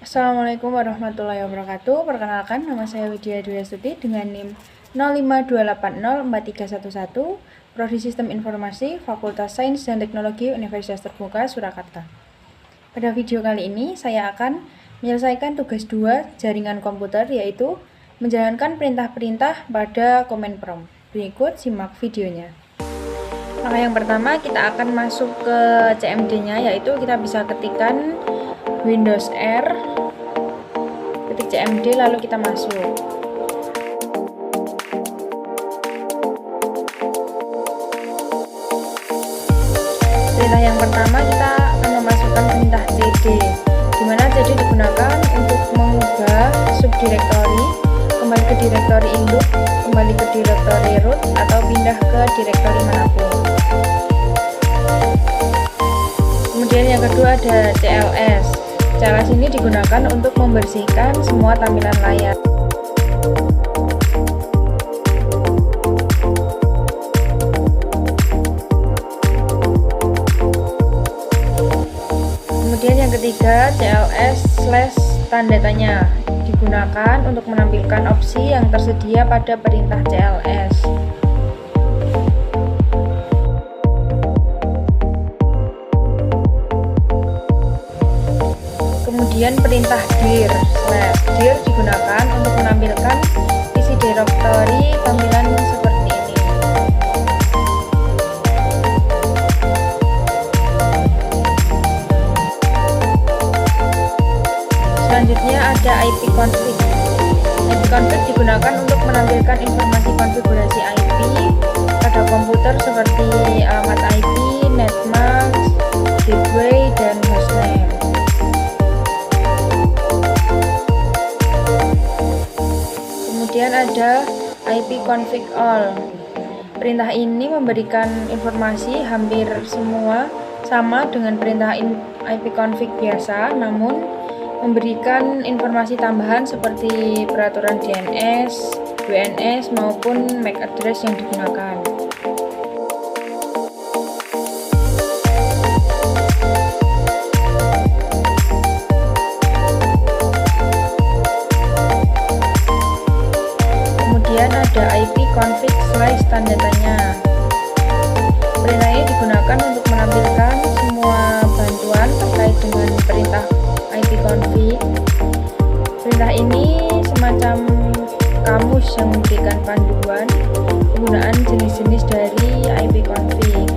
Assalamualaikum warahmatullahi wabarakatuh. Perkenalkan, nama saya Widya Dwi Astuti dengan NIM 0528043111, Prodi Sistem Informasi, Fakultas Sains dan Teknologi Universitas Terbuka Surakarta. Pada video kali ini, saya akan menyelesaikan tugas 2 jaringan komputer, yaitu menjalankan perintah-perintah pada command prompt. Berikut simak videonya. Langkah yang pertama, kita akan masuk ke CMD-nya, yaitu kita bisa ketikkan Windows R, ketik CMD, lalu kita masuk. Perintah yang pertama, kita akan memasukkan perintah cd, dimana cd digunakan untuk mengubah subdirektori, kembali ke direktori induk, kembali ke direktori root, atau pindah ke direktori manapun. Kemudian yang kedua ada CLS. CLS ini digunakan untuk membersihkan semua tampilan layar. Kemudian yang ketiga, CLS/tanda tanya digunakan untuk menampilkan opsi yang tersedia pada perintah CLS. Kemudian perintah dir/dir digunakan untuk menampilkan isi direktori tampilan seperti ini. Selanjutnya ada ipconfig. ipconfig digunakan untuk menampilkan informasi konfigurasi IP pada komputer seperti alamat IP, netmask, gateway, dan hostname. Kemudian ada ipconfig all. Perintah ini memberikan informasi hampir semua sama dengan perintah ipconfig biasa, namun memberikan informasi tambahan seperti peraturan DNS, WNS, maupun MAC address yang digunakan. Kemudian ada ipconfig/tanda tanya. Perintah ini digunakan untuk menampilkan semua bantuan terkait dengan perintah ipconfig. Perintah ini semacam kamus yang memberikan panduan penggunaan jenis-jenis dari ipconfig.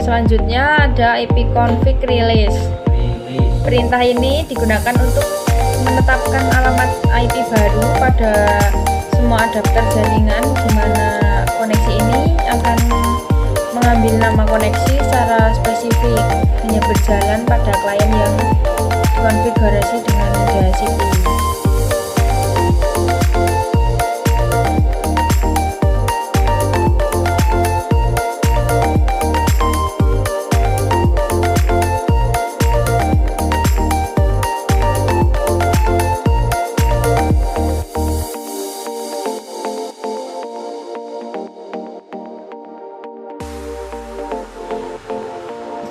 Selanjutnya ada ipconfig release. Perintah ini digunakan untuk menetapkan alamat IP baru pada semua adapter jaringan, di mana koneksi ini akan mengambil nama koneksi secara spesifik, hanya berjalan pada klien yang dikonfigurasi dengan DHCP.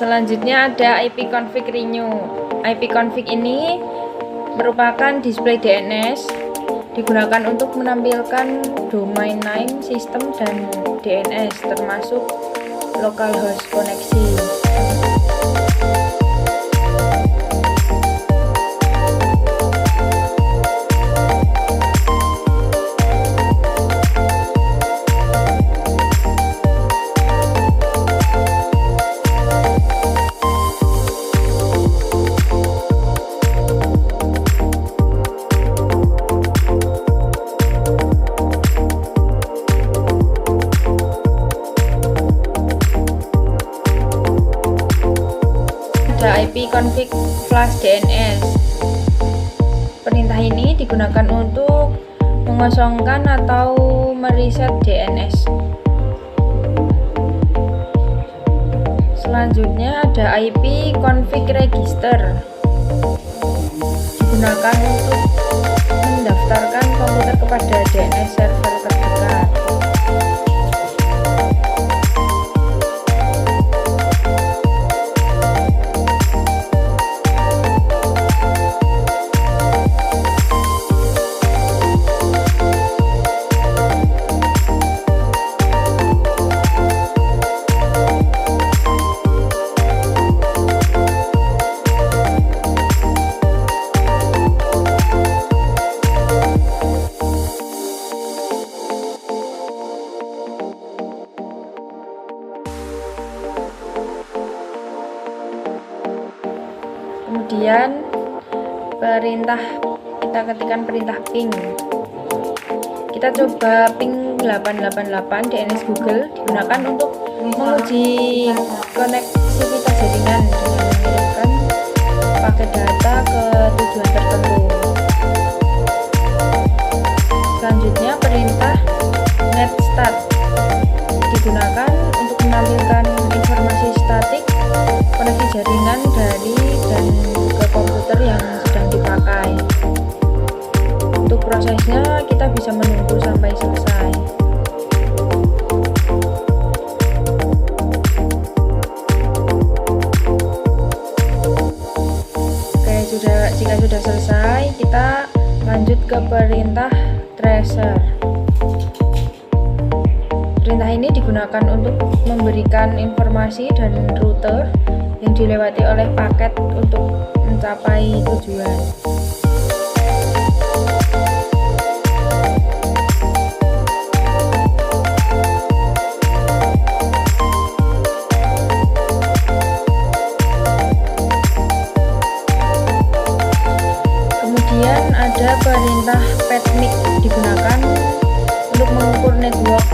Selanjutnya ada ipconfig renew. ipconfig ini merupakan display DNS, digunakan untuk menampilkan domain name, sistem, dan DNS termasuk localhost koneksi. Ada ipconfig flash DNS. Perintah ini digunakan untuk mengosongkan atau mereset DNS. Selanjutnya ada ipconfig register. digunakan untuk mendaftarkan komputer kepada DNS server terdekat. Kemudian kita ketikkan perintah ping. Kita coba ping 888 DNS Google digunakan untuk menguji koneksivitas jaringan dengan mengirimkan paket data ke tujuan tertentu. Selanjutnya perintah netstart digunakan untuk menampilkan informasi statik koneksi jaringan dari dan ke komputer yang sedang dipakai. Untuk prosesnya kita bisa menunggu sampai selesai. Oke, jika sudah selesai, kita lanjut ke perintah tracer. Perintah ini digunakan untuk memberikan informasi dan rute yang dilewati oleh paket untuk mencapai tujuan. Kemudian ada perintah PETMIC digunakan untuk mengukur network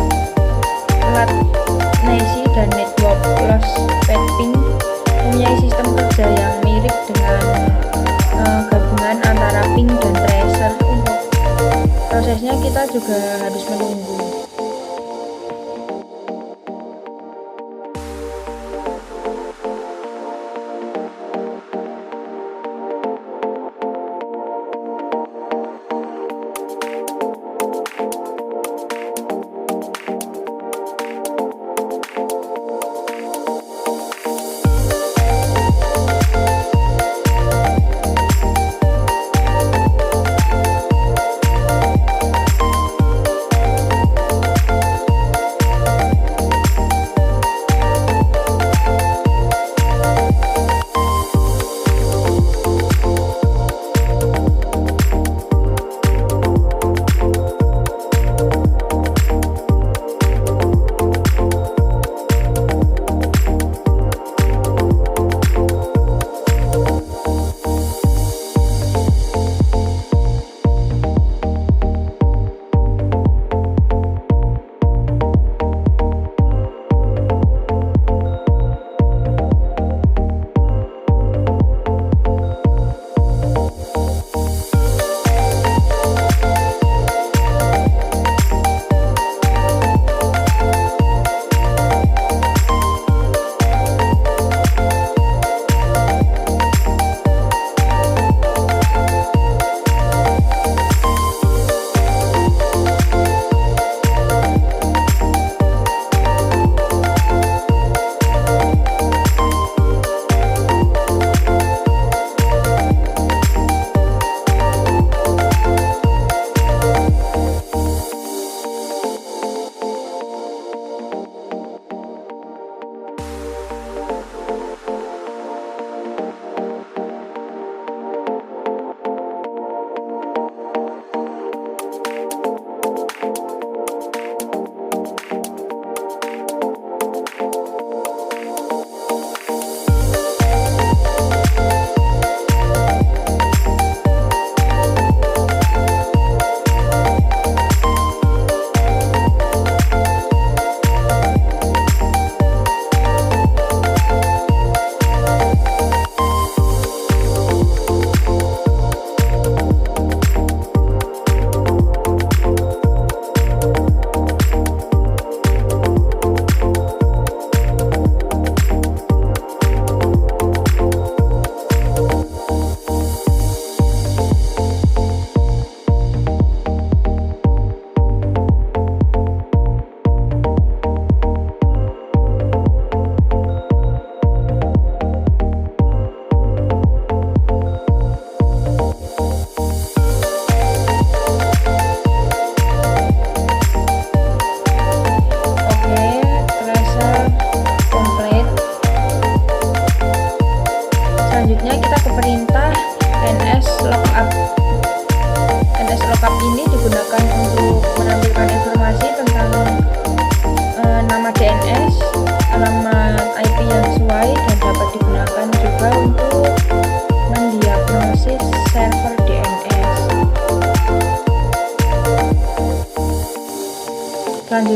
latency dan network loss. PETPIN mempunyai sistem kerja yang mirip dengan gabungan antara ping dan tracer. Untuk prosesnya kita juga harus menunggu.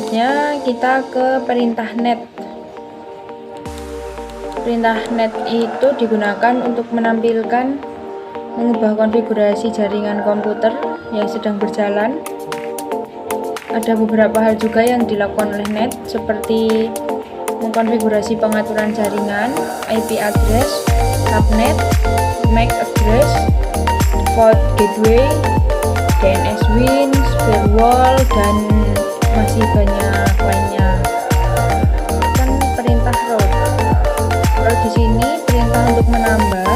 Selanjutnya kita ke perintah net. Perintah net itu digunakan untuk mengubah konfigurasi jaringan komputer yang sedang berjalan. Ada beberapa hal juga yang dilakukan oleh net, seperti mengkonfigurasi pengaturan jaringan, IP address, subnet, MAC address, default gateway, DNS wins, firewall, dan masih banyak lainnya. Kan perintah route. Route di sini perintah untuk menambah,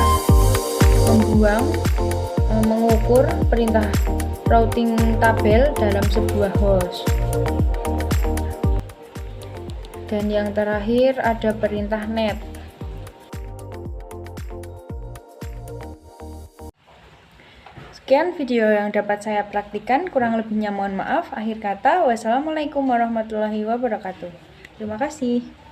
membuang, mengukur, perintah routing tabel dalam sebuah host. Dan yang terakhir ada perintah net. Sekian video yang dapat saya praktikkan, kurang lebihnya mohon maaf. Akhir kata, wassalamualaikum warahmatullahi wabarakatuh. Terima kasih.